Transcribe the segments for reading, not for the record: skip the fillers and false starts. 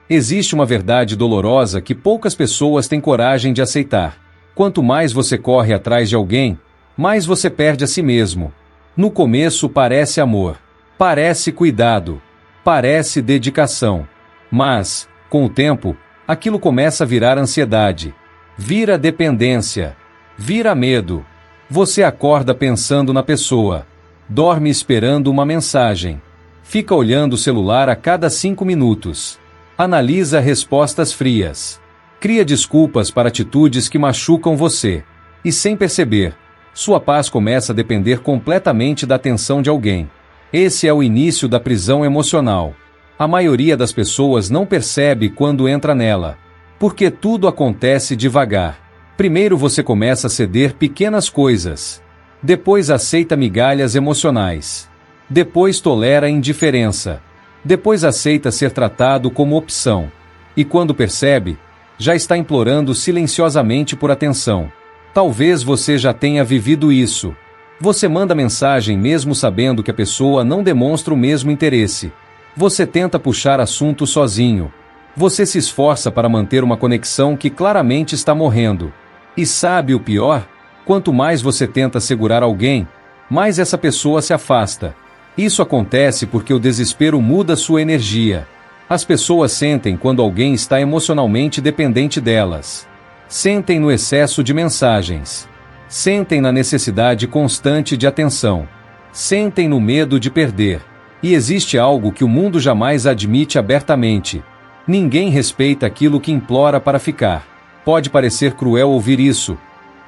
Existe uma verdade dolorosa que poucas pessoas têm coragem de aceitar. Quanto mais você corre atrás de alguém, mais você perde a si mesmo. No começo parece amor, parece cuidado, parece dedicação. Mas, com o tempo, aquilo começa a virar ansiedade, vira dependência, vira medo. Você acorda pensando na pessoa, dorme esperando uma mensagem, fica olhando o celular a cada 5 minutos. Analisa respostas frias. Cria desculpas para atitudes que machucam você. E sem perceber, sua paz começa a depender completamente da atenção de alguém. Esse é o início da prisão emocional. A maioria das pessoas não percebe quando entra nela. Porque tudo acontece devagar. Primeiro você começa a ceder pequenas coisas. Depois aceita migalhas emocionais. Depois tolera a indiferença. Depois aceita ser tratado como opção. E quando percebe, já está implorando silenciosamente por atenção. Talvez você já tenha vivido isso. Você manda mensagem mesmo sabendo que a pessoa não demonstra o mesmo interesse. Você tenta puxar assunto sozinho. Você se esforça para manter uma conexão que claramente está morrendo. E sabe o pior? Quanto mais você tenta segurar alguém, mais essa pessoa se afasta. Isso acontece porque o desespero muda sua energia. As pessoas sentem quando alguém está emocionalmente dependente delas. Sentem no excesso de mensagens. Sentem na necessidade constante de atenção. Sentem no medo de perder. E existe algo que o mundo jamais admite abertamente. Ninguém respeita aquilo que implora para ficar. Pode parecer cruel ouvir isso,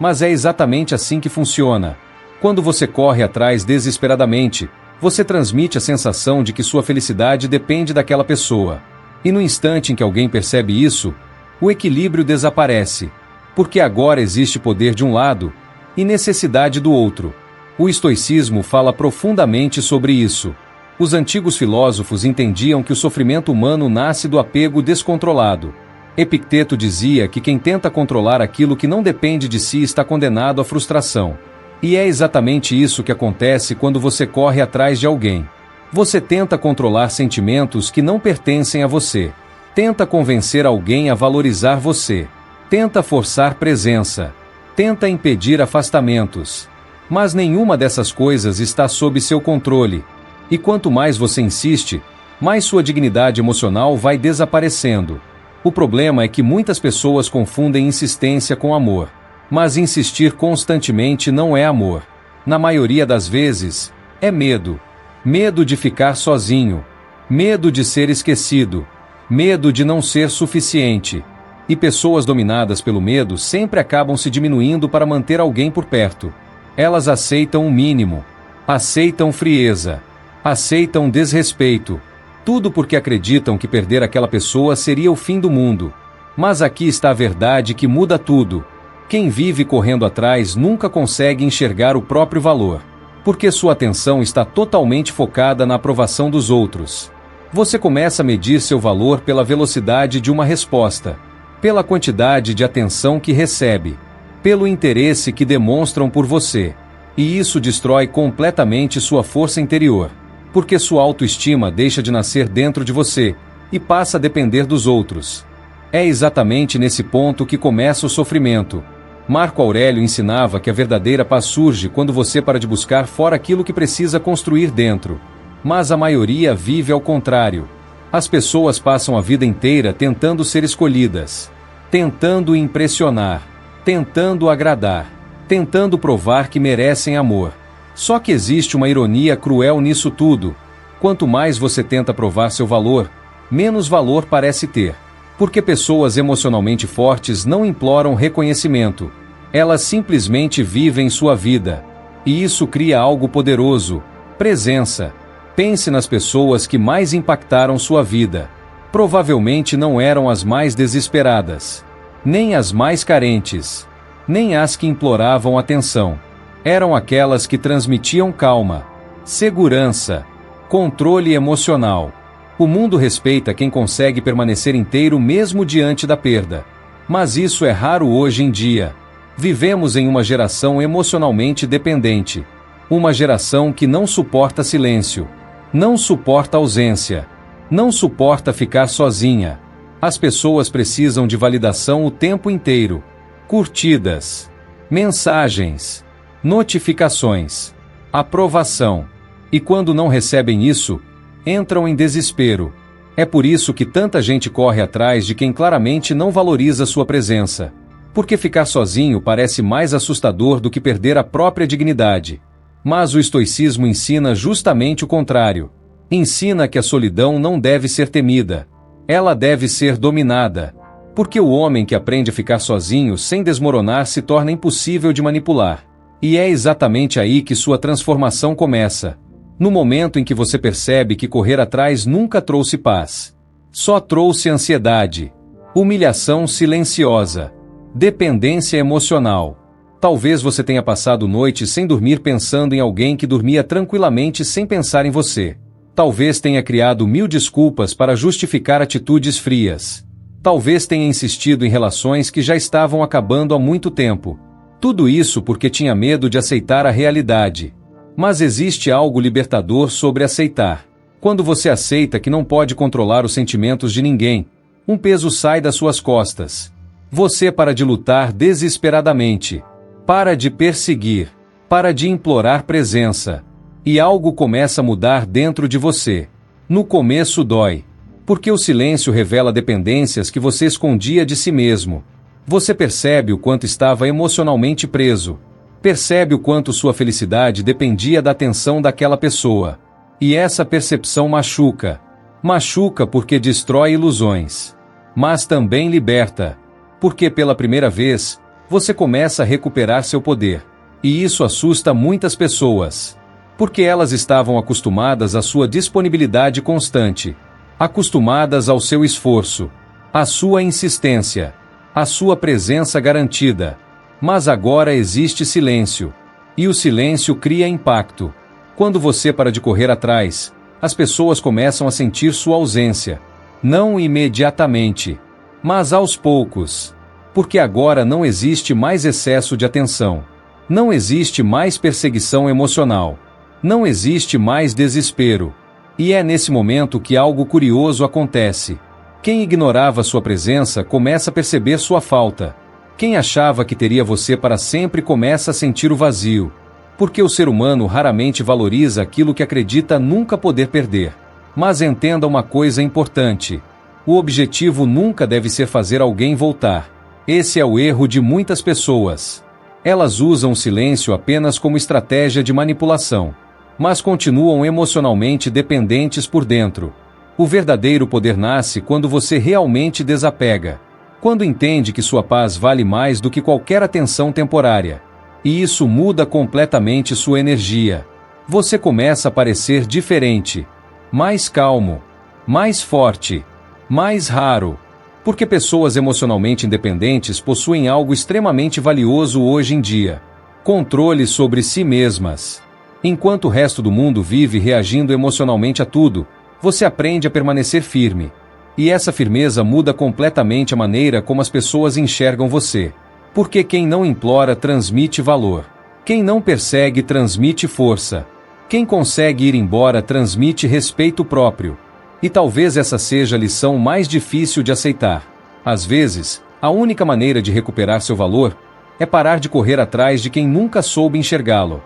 mas é exatamente assim que funciona. Quando você corre atrás desesperadamente, você transmite a sensação de que sua felicidade depende daquela pessoa. E no instante em que alguém percebe isso, o equilíbrio desaparece, porque agora existe poder de um lado e necessidade do outro. O estoicismo fala profundamente sobre isso. Os antigos filósofos entendiam que o sofrimento humano nasce do apego descontrolado. Epicteto dizia que quem tenta controlar aquilo que não depende de si está condenado à frustração. E é exatamente isso que acontece quando você corre atrás de alguém. Você tenta controlar sentimentos que não pertencem a você. Tenta convencer alguém a valorizar você. Tenta forçar presença. Tenta impedir afastamentos. Mas nenhuma dessas coisas está sob seu controle. E quanto mais você insiste, mais sua dignidade emocional vai desaparecendo. O problema é que muitas pessoas confundem insistência com amor. Mas insistir constantemente não é amor. Na maioria das vezes, é medo. Medo de ficar sozinho. Medo de ser esquecido. Medo de não ser suficiente. E pessoas dominadas pelo medo sempre acabam se diminuindo para manter alguém por perto. Elas aceitam o mínimo. Aceitam frieza. Aceitam desrespeito. Tudo porque acreditam que perder aquela pessoa seria o fim do mundo. Mas aqui está a verdade que muda tudo. Quem vive correndo atrás nunca consegue enxergar o próprio valor, porque sua atenção está totalmente focada na aprovação dos outros. Você começa a medir seu valor pela velocidade de uma resposta, pela quantidade de atenção que recebe, pelo interesse que demonstram por você. E isso destrói completamente sua força interior, porque sua autoestima deixa de nascer dentro de você e passa a depender dos outros. É exatamente nesse ponto que começa o sofrimento. Marco Aurélio ensinava que a verdadeira paz surge quando você para de buscar fora aquilo que precisa construir dentro. Mas a maioria vive ao contrário. As pessoas passam a vida inteira tentando ser escolhidas, tentando impressionar, tentando agradar, tentando provar que merecem amor. Só que existe uma ironia cruel nisso tudo. Quanto mais você tenta provar seu valor, menos valor parece ter. Porque pessoas emocionalmente fortes não imploram reconhecimento. Elas simplesmente vivem sua vida. E isso cria algo poderoso: presença. Pense nas pessoas que mais impactaram sua vida. Provavelmente não eram as mais desesperadas, nem as mais carentes, nem as que imploravam atenção. Eram aquelas que transmitiam calma, segurança, controle emocional. O mundo respeita quem consegue permanecer inteiro mesmo diante da perda. Mas isso é raro hoje em dia. Vivemos em uma geração emocionalmente dependente. Uma geração que não suporta silêncio. Não suporta ausência. Não suporta ficar sozinha. As pessoas precisam de validação o tempo inteiro. Curtidas, mensagens, notificações, aprovação. E quando não recebem isso, entram em desespero. É por isso que tanta gente corre atrás de quem claramente não valoriza sua presença. Porque ficar sozinho parece mais assustador do que perder a própria dignidade. Mas o estoicismo ensina justamente o contrário. Ensina que a solidão não deve ser temida. Ela deve ser dominada. Porque o homem que aprende a ficar sozinho sem desmoronar se torna impossível de manipular. E é exatamente aí que sua transformação começa. No momento em que você percebe que correr atrás nunca trouxe paz. Só trouxe ansiedade, humilhação silenciosa, dependência emocional. Talvez você tenha passado noites sem dormir pensando em alguém que dormia tranquilamente sem pensar em você. Talvez tenha criado 1000 desculpas para justificar atitudes frias. Talvez tenha insistido em relações que já estavam acabando há muito tempo. Tudo isso porque tinha medo de aceitar a realidade. Mas existe algo libertador sobre aceitar. Quando você aceita que não pode controlar os sentimentos de ninguém, um peso sai das suas costas. Você para de lutar desesperadamente. Para de perseguir. Para de implorar presença. E algo começa a mudar dentro de você. No começo dói. Porque o silêncio revela dependências que você escondia de si mesmo. Você percebe o quanto estava emocionalmente preso. Percebe o quanto sua felicidade dependia da atenção daquela pessoa. E essa percepção machuca. Machuca porque destrói ilusões. Mas também liberta. Porque pela primeira vez, você começa a recuperar seu poder. E isso assusta muitas pessoas. Porque elas estavam acostumadas à sua disponibilidade constante. Acostumadas ao seu esforço. À sua insistência. À sua presença garantida. Mas agora existe silêncio. E o silêncio cria impacto. Quando você para de correr atrás, as pessoas começam a sentir sua ausência. Não imediatamente, mas aos poucos. Porque agora não existe mais excesso de atenção. Não existe mais perseguição emocional. Não existe mais desespero. E é nesse momento que algo curioso acontece. Quem ignorava sua presença começa a perceber sua falta. Quem achava que teria você para sempre começa a sentir o vazio. Porque o ser humano raramente valoriza aquilo que acredita nunca poder perder. Mas entenda uma coisa importante. O objetivo nunca deve ser fazer alguém voltar. Esse é o erro de muitas pessoas. Elas usam o silêncio apenas como estratégia de manipulação. Mas continuam emocionalmente dependentes por dentro. O verdadeiro poder nasce quando você realmente desapega. Quando entende que sua paz vale mais do que qualquer atenção temporária. E isso muda completamente sua energia. Você começa a parecer diferente. Mais calmo. Mais forte. Mais raro. Porque pessoas emocionalmente independentes possuem algo extremamente valioso hoje em dia. Controle sobre si mesmas. Enquanto o resto do mundo vive reagindo emocionalmente a tudo, você aprende a permanecer firme. E essa firmeza muda completamente a maneira como as pessoas enxergam você. Porque quem não implora transmite valor. Quem não persegue transmite força. Quem consegue ir embora transmite respeito próprio. E talvez essa seja a lição mais difícil de aceitar. Às vezes, a única maneira de recuperar seu valor é parar de correr atrás de quem nunca soube enxergá-lo.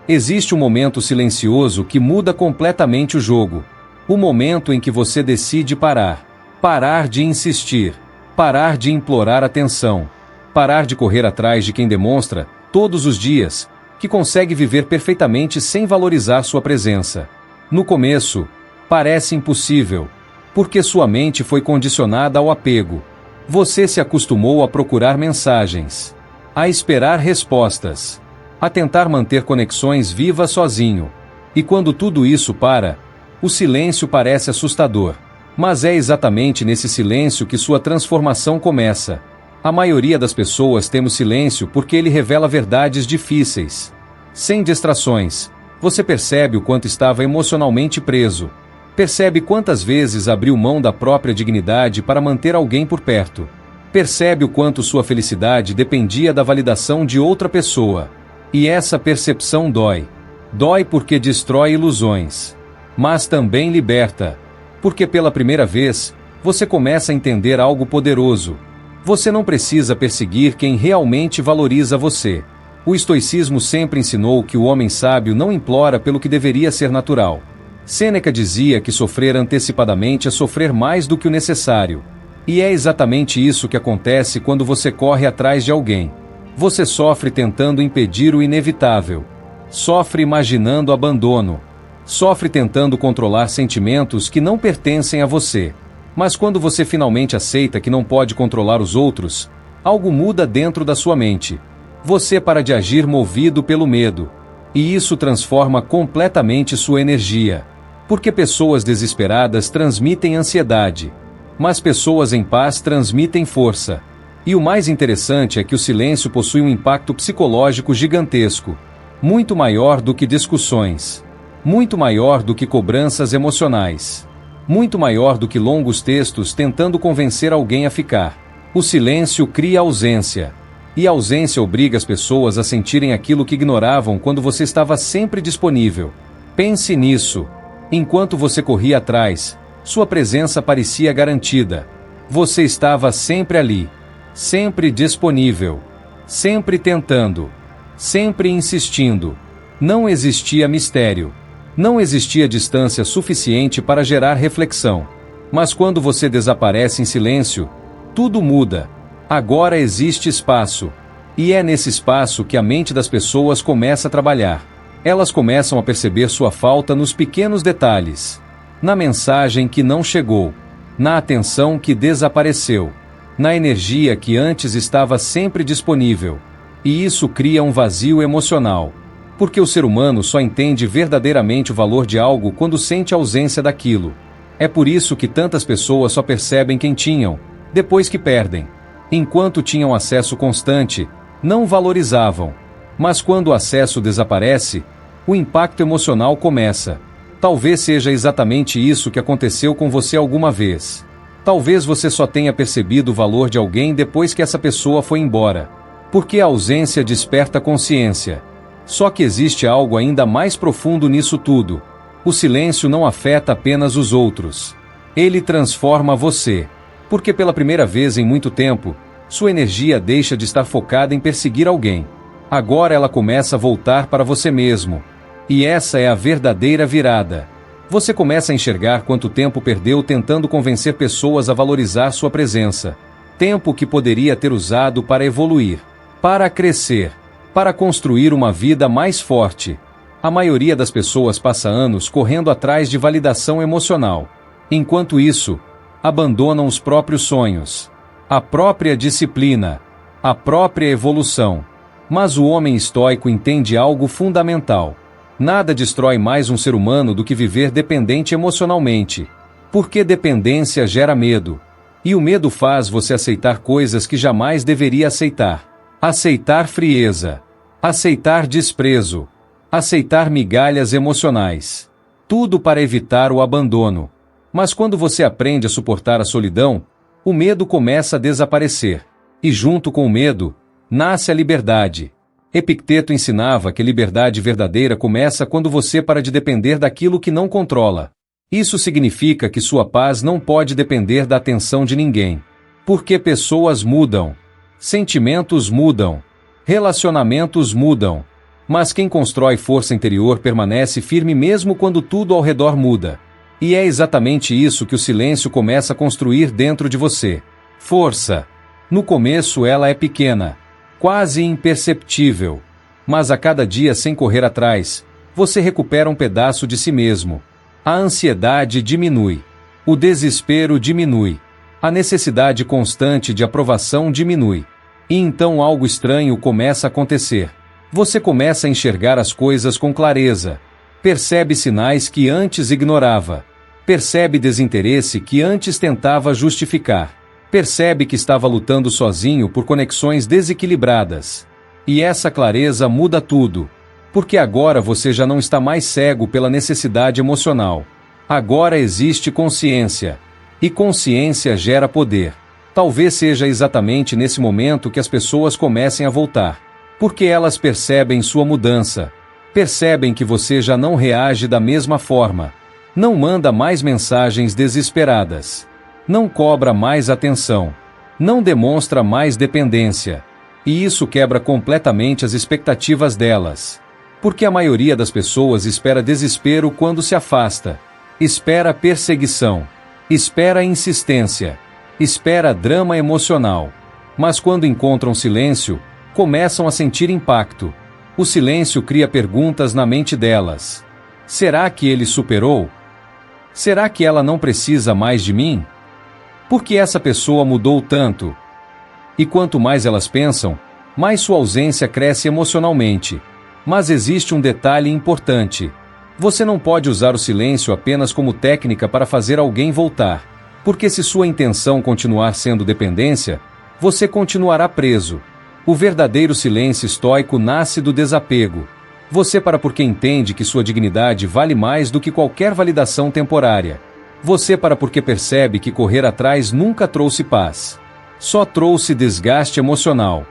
Existe um momento silencioso que muda completamente o jogo. O momento em que você decide parar. Parar de insistir. Parar de implorar atenção. Parar de correr atrás de quem demonstra, todos os dias, que consegue viver perfeitamente sem valorizar sua presença. No começo, parece impossível, porque sua mente foi condicionada ao apego. Você se acostumou a procurar mensagens, a esperar respostas, a tentar manter conexões vivas sozinho. E quando tudo isso para, o silêncio parece assustador. Mas é exatamente nesse silêncio que sua transformação começa. A maioria das pessoas teme o silêncio porque ele revela verdades difíceis. Sem distrações, você percebe o quanto estava emocionalmente preso. Percebe quantas vezes abriu mão da própria dignidade para manter alguém por perto. Percebe o quanto sua felicidade dependia da validação de outra pessoa. E essa percepção dói. Dói porque destrói ilusões. Mas também liberta. Porque pela primeira vez, você começa a entender algo poderoso. Você não precisa perseguir quem realmente valoriza você. O estoicismo sempre ensinou que o homem sábio não implora pelo que deveria ser natural. Sêneca dizia que sofrer antecipadamente é sofrer mais do que o necessário. E é exatamente isso que acontece quando você corre atrás de alguém. Você sofre tentando impedir o inevitável. Sofre imaginando abandono. Sofre tentando controlar sentimentos que não pertencem a você. Mas quando você finalmente aceita que não pode controlar os outros, algo muda dentro da sua mente. Você para de agir movido pelo medo. E isso transforma completamente sua energia. Porque pessoas desesperadas transmitem ansiedade. Mas pessoas em paz transmitem força. E o mais interessante é que o silêncio possui um impacto psicológico gigantesco. Muito maior do que discussões. Muito maior do que cobranças emocionais. Muito maior do que longos textos tentando convencer alguém a ficar. O silêncio cria ausência. E a ausência obriga as pessoas a sentirem aquilo que ignoravam quando você estava sempre disponível. Pense nisso. Enquanto você corria atrás, sua presença parecia garantida. Você estava sempre ali. Sempre disponível. Sempre tentando. Sempre insistindo. Não existia mistério. Não existia distância suficiente para gerar reflexão. Mas quando você desaparece em silêncio, tudo muda. Agora existe espaço. E é nesse espaço que a mente das pessoas começa a trabalhar. Elas começam a perceber sua falta nos pequenos detalhes. Na mensagem que não chegou. Na atenção que desapareceu. Na energia que antes estava sempre disponível. E isso cria um vazio emocional. Porque o ser humano só entende verdadeiramente o valor de algo quando sente a ausência daquilo. É por isso que tantas pessoas só percebem quem tinham, depois que perdem. Enquanto tinham acesso constante, não valorizavam. Mas quando o acesso desaparece, o impacto emocional começa. Talvez seja exatamente isso que aconteceu com você alguma vez. Talvez você só tenha percebido o valor de alguém depois que essa pessoa foi embora. Porque a ausência desperta consciência. Só que existe algo ainda mais profundo nisso tudo. O silêncio não afeta apenas os outros. Ele transforma você. Porque pela primeira vez em muito tempo, sua energia deixa de estar focada em perseguir alguém. Agora ela começa a voltar para você mesmo. E essa é a verdadeira virada. Você começa a enxergar quanto tempo perdeu tentando convencer pessoas a valorizar sua presença. Tempo que poderia ter usado para evoluir, para crescer, para construir uma vida mais forte. A maioria das pessoas passa anos correndo atrás de validação emocional. Enquanto isso, abandonam os próprios sonhos, a própria disciplina, a própria evolução. Mas o homem estoico entende algo fundamental. Nada destrói mais um ser humano do que viver dependente emocionalmente. Porque dependência gera medo. E o medo faz você aceitar coisas que jamais deveria aceitar. Aceitar frieza. Aceitar desprezo. Aceitar migalhas emocionais. Tudo para evitar o abandono. Mas quando você aprende a suportar a solidão, o medo começa a desaparecer. E junto com o medo, nasce a liberdade. Epicteto ensinava que a liberdade verdadeira começa quando você para de depender daquilo que não controla. Isso significa que sua paz não pode depender da atenção de ninguém. Porque pessoas mudam. Sentimentos mudam. Relacionamentos mudam. Mas quem constrói força interior permanece firme mesmo quando tudo ao redor muda. E é exatamente isso que o silêncio começa a construir dentro de você. Força. No começo ela é pequena, quase imperceptível. Mas a cada dia sem correr atrás, você recupera um pedaço de si mesmo. A ansiedade diminui. O desespero diminui. A necessidade constante de aprovação diminui. E então algo estranho começa a acontecer. Você começa a enxergar as coisas com clareza. Percebe sinais que antes ignorava. Percebe desinteresse que antes tentava justificar. Percebe que estava lutando sozinho por conexões desequilibradas. E essa clareza muda tudo. Porque agora você já não está mais cego pela necessidade emocional. Agora existe consciência. E consciência gera poder. Talvez seja exatamente nesse momento que as pessoas comecem a voltar. Porque elas percebem sua mudança. Percebem que você já não reage da mesma forma. Não manda mais mensagens desesperadas. Não cobra mais atenção. Não demonstra mais dependência. E isso quebra completamente as expectativas delas. Porque a maioria das pessoas espera desespero quando se afasta. Espera perseguição. Espera insistência. Espera drama emocional. Mas quando encontram silêncio, começam a sentir impacto. O silêncio cria perguntas na mente delas. Será que ele superou? Será que ela não precisa mais de mim? Por que essa pessoa mudou tanto? E quanto mais elas pensam, mais sua ausência cresce emocionalmente. Mas existe um detalhe importante. Você não pode usar o silêncio apenas como técnica para fazer alguém voltar. Porque se sua intenção continuar sendo dependência, você continuará preso. O verdadeiro silêncio estoico nasce do desapego. Você para porque entende que sua dignidade vale mais do que qualquer validação temporária. Você para porque percebe que correr atrás nunca trouxe paz. Só trouxe desgaste emocional.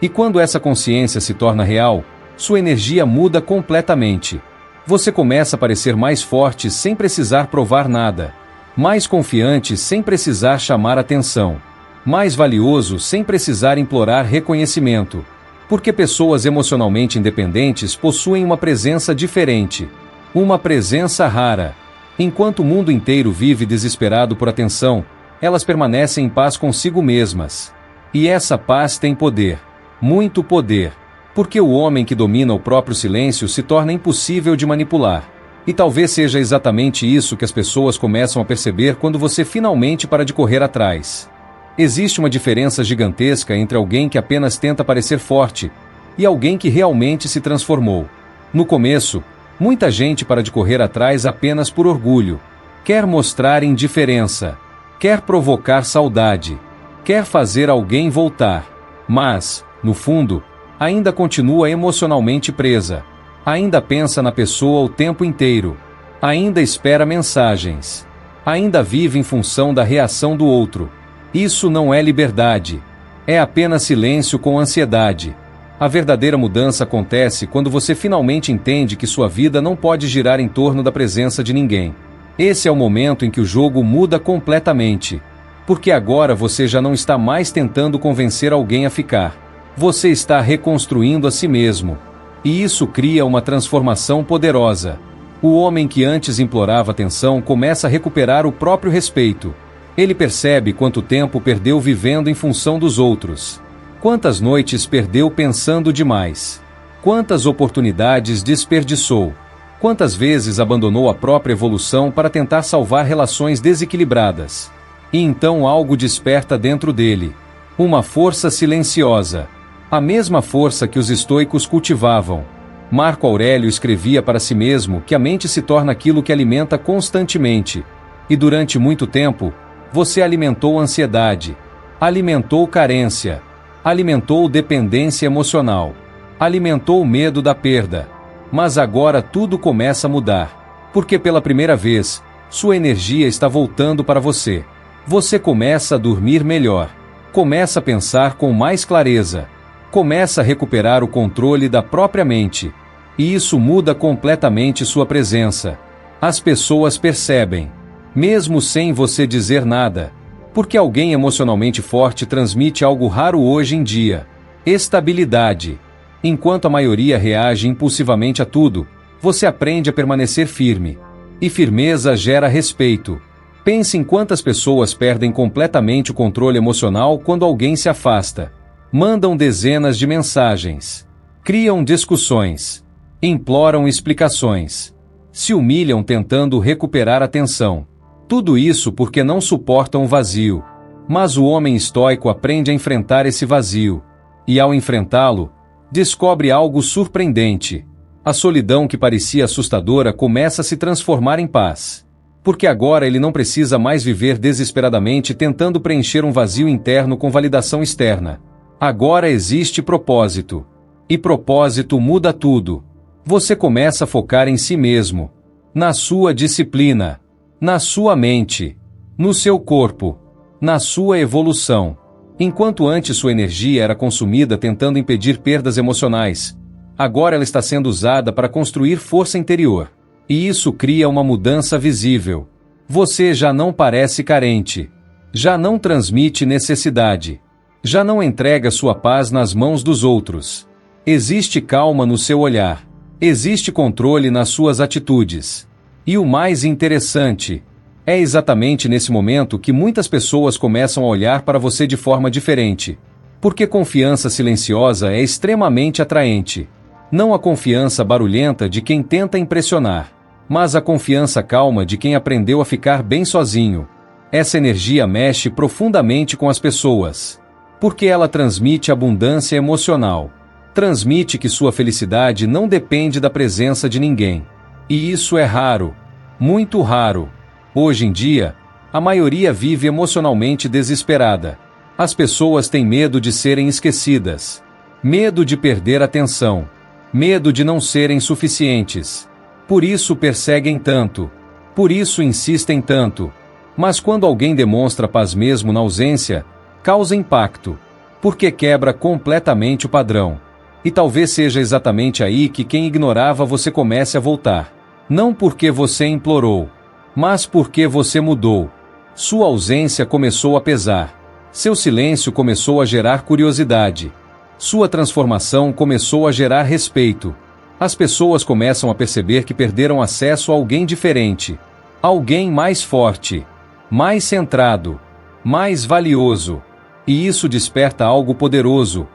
E quando essa consciência se torna real, sua energia muda completamente. Você começa a parecer mais forte sem precisar provar nada. Mais confiante sem precisar chamar atenção. Mais valioso sem precisar implorar reconhecimento. Porque pessoas emocionalmente independentes possuem uma presença diferente. Uma presença rara. Enquanto o mundo inteiro vive desesperado por atenção, elas permanecem em paz consigo mesmas. E essa paz tem poder. Muito poder. Porque o homem que domina o próprio silêncio se torna impossível de manipular. E talvez seja exatamente isso que as pessoas começam a perceber quando você finalmente para de correr atrás. Existe uma diferença gigantesca entre alguém que apenas tenta parecer forte e alguém que realmente se transformou. No começo, muita gente para de correr atrás apenas por orgulho. Quer mostrar indiferença. Quer provocar saudade. Quer fazer alguém voltar. Mas, no fundo, ainda continua emocionalmente presa. Ainda pensa na pessoa o tempo inteiro. Ainda espera mensagens. Ainda vive em função da reação do outro. Isso não é liberdade. É apenas silêncio com ansiedade. A verdadeira mudança acontece quando você finalmente entende que sua vida não pode girar em torno da presença de ninguém. Esse é o momento em que o jogo muda completamente. Porque agora você já não está mais tentando convencer alguém a ficar. Você está reconstruindo a si mesmo. E isso cria uma transformação poderosa. O homem que antes implorava atenção começa a recuperar o próprio respeito. Ele percebe quanto tempo perdeu vivendo em função dos outros. Quantas noites perdeu pensando demais. Quantas oportunidades desperdiçou. Quantas vezes abandonou a própria evolução para tentar salvar relações desequilibradas. E então algo desperta dentro dele. Uma força silenciosa. A mesma força que os estoicos cultivavam. Marco Aurélio escrevia para si mesmo que a mente se torna aquilo que alimenta constantemente. E durante muito tempo, você alimentou ansiedade, alimentou carência, alimentou dependência emocional, alimentou o medo da perda. Mas agora tudo começa a mudar. Porque pela primeira vez, sua energia está voltando para você. Você começa a dormir melhor. Começa a pensar com mais clareza. Começa a recuperar o controle da própria mente. E isso muda completamente sua presença. As pessoas percebem. Mesmo sem você dizer nada. Porque alguém emocionalmente forte transmite algo raro hoje em dia. Estabilidade. Enquanto a maioria reage impulsivamente a tudo, você aprende a permanecer firme. E firmeza gera respeito. Pense em quantas pessoas perdem completamente o controle emocional quando alguém se afasta. Mandam dezenas de mensagens. Criam discussões. Imploram explicações. Se humilham tentando recuperar atenção. Tudo isso porque não suportam o vazio. Mas o homem estoico aprende a enfrentar esse vazio. E ao enfrentá-lo, descobre algo surpreendente. A solidão que parecia assustadora começa a se transformar em paz. Porque agora ele não precisa mais viver desesperadamente tentando preencher um vazio interno com validação externa. Agora existe propósito. E propósito muda tudo. Você começa a focar em si mesmo. Na sua disciplina. Na sua mente. No seu corpo. Na sua evolução. Enquanto antes sua energia era consumida tentando impedir perdas emocionais, agora ela está sendo usada para construir força interior. E isso cria uma mudança visível. Você já não parece carente. Já não transmite necessidade. Já não entrega sua paz nas mãos dos outros. Existe calma no seu olhar. Existe controle nas suas atitudes. E o mais interessante, é exatamente nesse momento que muitas pessoas começam a olhar para você de forma diferente. Porque confiança silenciosa é extremamente atraente. Não a confiança barulhenta de quem tenta impressionar, mas a confiança calma de quem aprendeu a ficar bem sozinho. Essa energia mexe profundamente com as pessoas. Porque ela transmite abundância emocional. Transmite que sua felicidade não depende da presença de ninguém. E isso é raro. Muito raro. Hoje em dia, a maioria vive emocionalmente desesperada. As pessoas têm medo de serem esquecidas. Medo de perder atenção. Medo de não serem suficientes. Por isso perseguem tanto. Por isso insistem tanto. Mas quando alguém demonstra paz mesmo na ausência, causa impacto. Porque quebra completamente o padrão. E talvez seja exatamente aí que quem ignorava você comece a voltar. Não porque você implorou, mas porque você mudou. Sua ausência começou a pesar. Seu silêncio começou a gerar curiosidade. Sua transformação começou a gerar respeito. As pessoas começam a perceber que perderam acesso a alguém diferente. Alguém mais forte, mais centrado, mais valioso. E isso desperta algo poderoso: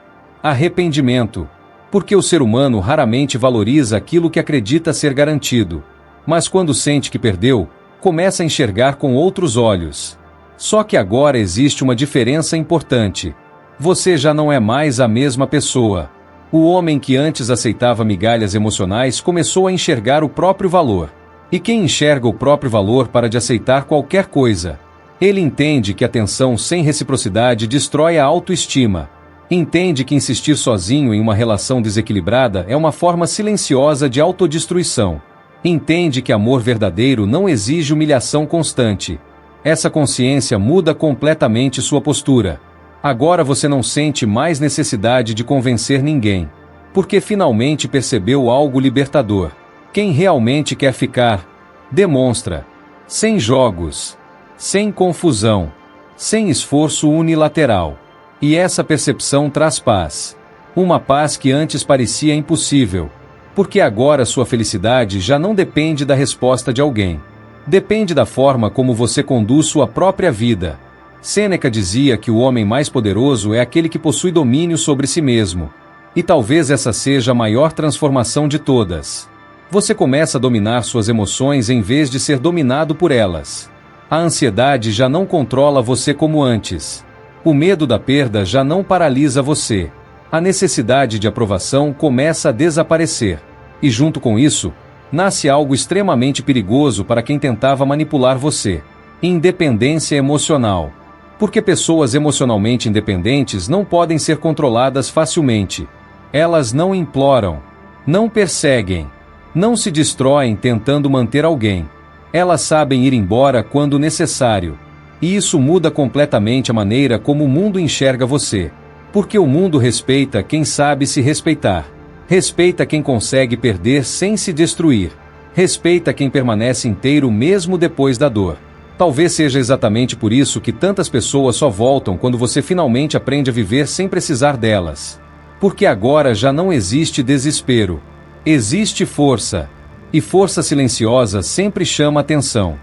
arrependimento. Porque o ser humano raramente valoriza aquilo que acredita ser garantido. Mas quando sente que perdeu, começa a enxergar com outros olhos. Só que agora existe uma diferença importante. Você já não é mais a mesma pessoa. O homem que antes aceitava migalhas emocionais começou a enxergar o próprio valor. E quem enxerga o próprio valor para de aceitar qualquer coisa? Ele entende que atenção sem reciprocidade destrói a autoestima. Entende que insistir sozinho em uma relação desequilibrada é uma forma silenciosa de autodestruição. Entende que amor verdadeiro não exige humilhação constante. Essa consciência muda completamente sua postura. Agora você não sente mais necessidade de convencer ninguém. Porque finalmente percebeu algo libertador. Quem realmente quer ficar, demonstra. Sem jogos. Sem confusão. Sem esforço unilateral. E essa percepção traz paz. Uma paz que antes parecia impossível. Porque agora sua felicidade já não depende da resposta de alguém. Depende da forma como você conduz sua própria vida. Sêneca dizia que o homem mais poderoso é aquele que possui domínio sobre si mesmo. E talvez essa seja a maior transformação de todas. Você começa a dominar suas emoções em vez de ser dominado por elas. A ansiedade já não controla você como antes. O medo da perda já não paralisa você. A necessidade de aprovação começa a desaparecer. E junto com isso, nasce algo extremamente perigoso para quem tentava manipular você: independência emocional. Porque pessoas emocionalmente independentes não podem ser controladas facilmente. Elas não imploram, não perseguem, não se destroem tentando manter alguém. Elas sabem ir embora quando necessário. E isso muda completamente a maneira como o mundo enxerga você. Porque o mundo respeita quem sabe se respeitar. Respeita quem consegue perder sem se destruir. Respeita quem permanece inteiro mesmo depois da dor. Talvez seja exatamente por isso que tantas pessoas só voltam quando você finalmente aprende a viver sem precisar delas. Porque agora já não existe desespero. Existe força. E força silenciosa sempre chama atenção.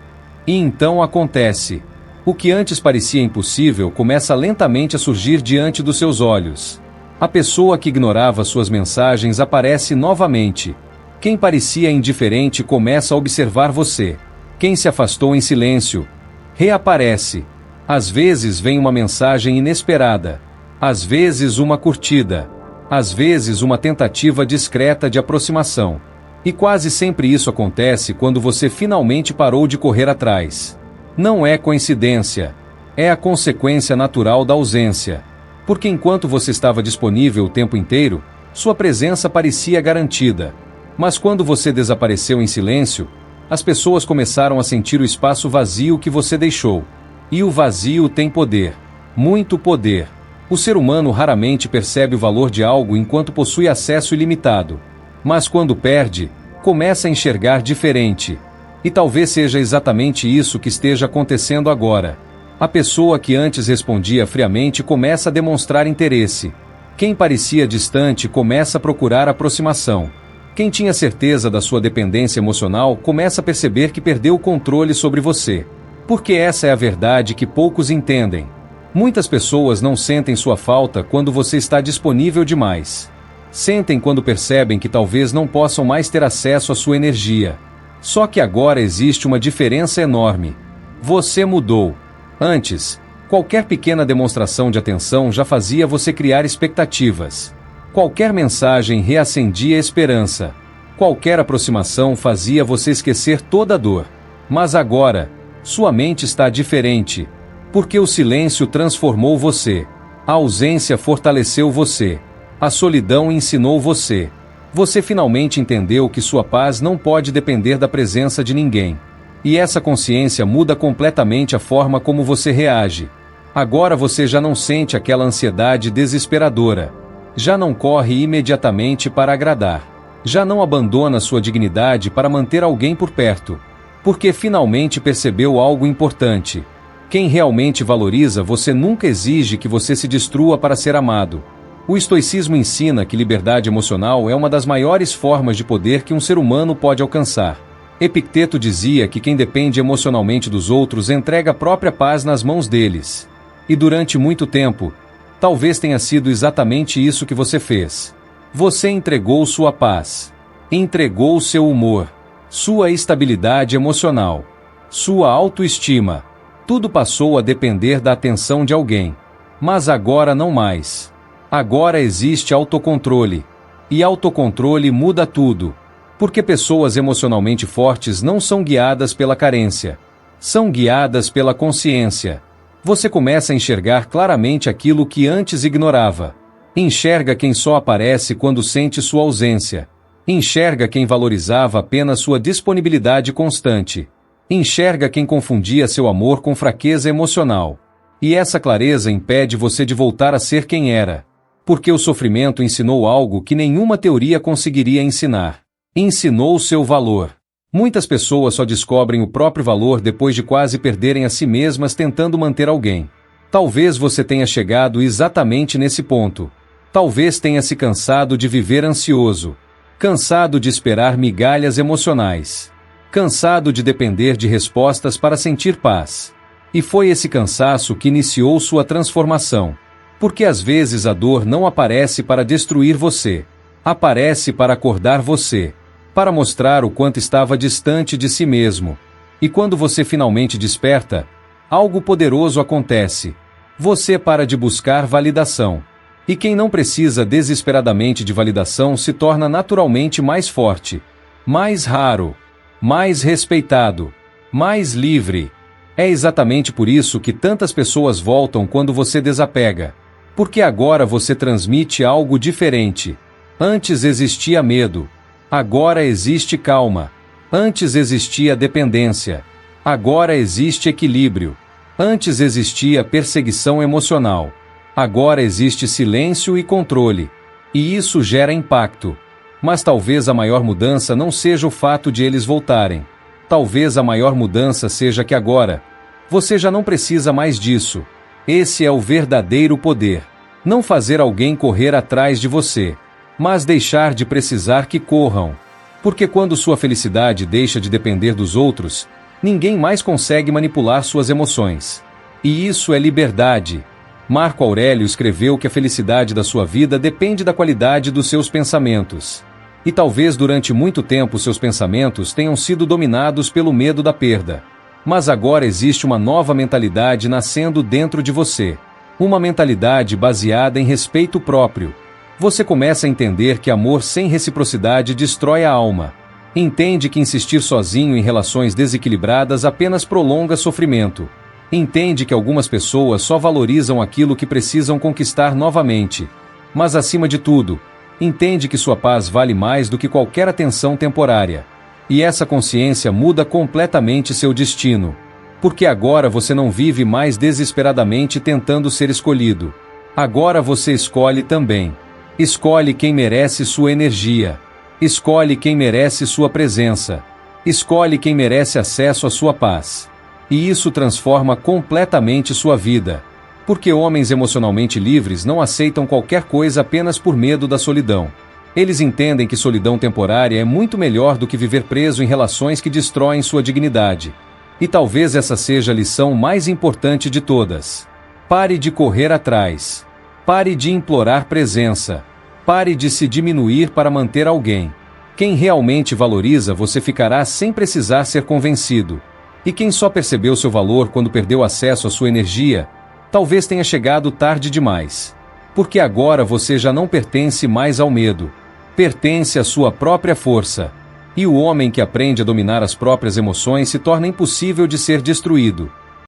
E então acontece. O que antes parecia impossível começa lentamente a surgir diante dos seus olhos. A pessoa que ignorava suas mensagens aparece novamente. Quem parecia indiferente começa a observar você. Quem se afastou em silêncio reaparece. Às vezes vem uma mensagem inesperada. Às vezes uma curtida. Às vezes uma tentativa discreta de aproximação. E quase sempre isso acontece quando você finalmente parou de correr atrás. Não é coincidência. É a consequência natural da ausência. Porque enquanto você estava disponível o tempo inteiro, sua presença parecia garantida. Mas quando você desapareceu em silêncio, as pessoas começaram a sentir o espaço vazio que você deixou. E o vazio tem poder. Muito poder. O ser humano raramente percebe o valor de algo enquanto possui acesso ilimitado. Mas quando perde, começa a enxergar diferente. E talvez seja exatamente isso que esteja acontecendo agora. A pessoa que antes respondia friamente começa a demonstrar interesse. Quem parecia distante começa a procurar aproximação. Quem tinha certeza da sua dependência emocional começa a perceber que perdeu o controle sobre você. Porque essa é a verdade que poucos entendem. Muitas pessoas não sentem sua falta quando você está disponível demais. Sentem quando percebem que talvez não possam mais ter acesso à sua energia. Só que agora existe uma diferença enorme. Você mudou. Antes, qualquer pequena demonstração de atenção já fazia você criar expectativas. Qualquer mensagem reacendia a esperança. Qualquer aproximação fazia você esquecer toda a dor. Mas agora, sua mente está diferente. Porque o silêncio transformou você. A ausência fortaleceu você. A solidão ensinou você. Você finalmente entendeu que sua paz não pode depender da presença de ninguém. E essa consciência muda completamente a forma como você reage. Agora você já não sente aquela ansiedade desesperadora. Já não corre imediatamente para agradar. Já não abandona sua dignidade para manter alguém por perto. Porque finalmente percebeu algo importante. Quem realmente valoriza você nunca exige que você se destrua para ser amado. O estoicismo ensina que liberdade emocional é uma das maiores formas de poder que um ser humano pode alcançar. Epicteto dizia que quem depende emocionalmente dos outros entrega a própria paz nas mãos deles. E durante muito tempo, talvez tenha sido exatamente isso que você fez. Você entregou sua paz. Entregou seu humor. Sua estabilidade emocional. Sua autoestima. Tudo passou a depender da atenção de alguém. Mas agora não mais. Agora existe autocontrole. E autocontrole muda tudo. Porque pessoas emocionalmente fortes não são guiadas pela carência. São guiadas pela consciência. Você começa a enxergar claramente aquilo que antes ignorava. Enxerga quem só aparece quando sente sua ausência. Enxerga quem valorizava apenas sua disponibilidade constante. Enxerga quem confundia seu amor com fraqueza emocional. E essa clareza impede você de voltar a ser quem era. Porque o sofrimento ensinou algo que nenhuma teoria conseguiria ensinar. Ensinou seu valor. Muitas pessoas só descobrem o próprio valor depois de quase perderem a si mesmas tentando manter alguém. Talvez você tenha chegado exatamente nesse ponto. Talvez tenha se cansado de viver ansioso. Cansado de esperar migalhas emocionais. Cansado de depender de respostas para sentir paz. E foi esse cansaço que iniciou sua transformação. Porque às vezes a dor não aparece para destruir você. Aparece para acordar você. Para mostrar o quanto estava distante de si mesmo. E quando você finalmente desperta, algo poderoso acontece. Você para de buscar validação. E quem não precisa desesperadamente de validação se torna naturalmente mais forte. Mais raro. Mais respeitado. Mais livre. É exatamente por isso que tantas pessoas voltam quando você desapega. Porque agora você transmite algo diferente. Antes existia medo. Agora existe calma. Antes existia dependência. Agora existe equilíbrio. Antes existia perseguição emocional. Agora existe silêncio e controle. E isso gera impacto. Mas talvez a maior mudança não seja o fato de eles voltarem. Talvez a maior mudança seja que agora, você já não precisa mais disso. Esse é o verdadeiro poder. Não fazer alguém correr atrás de você, mas deixar de precisar que corram. Porque quando sua felicidade deixa de depender dos outros, ninguém mais consegue manipular suas emoções. E isso é liberdade. Marco Aurélio escreveu que a felicidade da sua vida depende da qualidade dos seus pensamentos. E talvez durante muito tempo seus pensamentos tenham sido dominados pelo medo da perda. Mas agora existe uma nova mentalidade nascendo dentro de você. Uma mentalidade baseada em respeito próprio. Você começa a entender que amor sem reciprocidade destrói a alma. Entende que insistir sozinho em relações desequilibradas apenas prolonga sofrimento. Entende que algumas pessoas só valorizam aquilo que precisam conquistar novamente. Mas acima de tudo, entende que sua paz vale mais do que qualquer atenção temporária. E essa consciência muda completamente seu destino. Porque agora você não vive mais desesperadamente tentando ser escolhido. Agora você escolhe também. Escolhe quem merece sua energia. Escolhe quem merece sua presença. Escolhe quem merece acesso à sua paz. E isso transforma completamente sua vida. Porque homens emocionalmente livres não aceitam qualquer coisa apenas por medo da solidão. Eles entendem que solidão temporária é muito melhor do que viver preso em relações que destroem sua dignidade. E talvez essa seja a lição mais importante de todas. Pare de correr atrás. Pare de implorar presença. Pare de se diminuir para manter alguém. Quem realmente valoriza você ficará sem precisar ser convencido. E quem só percebeu seu valor quando perdeu acesso à sua energia, talvez tenha chegado tarde demais. Porque agora você já não pertence mais ao medo. Pertence à sua própria força. E o homem que aprende a dominar as próprias emoções se torna impossível de ser destruído.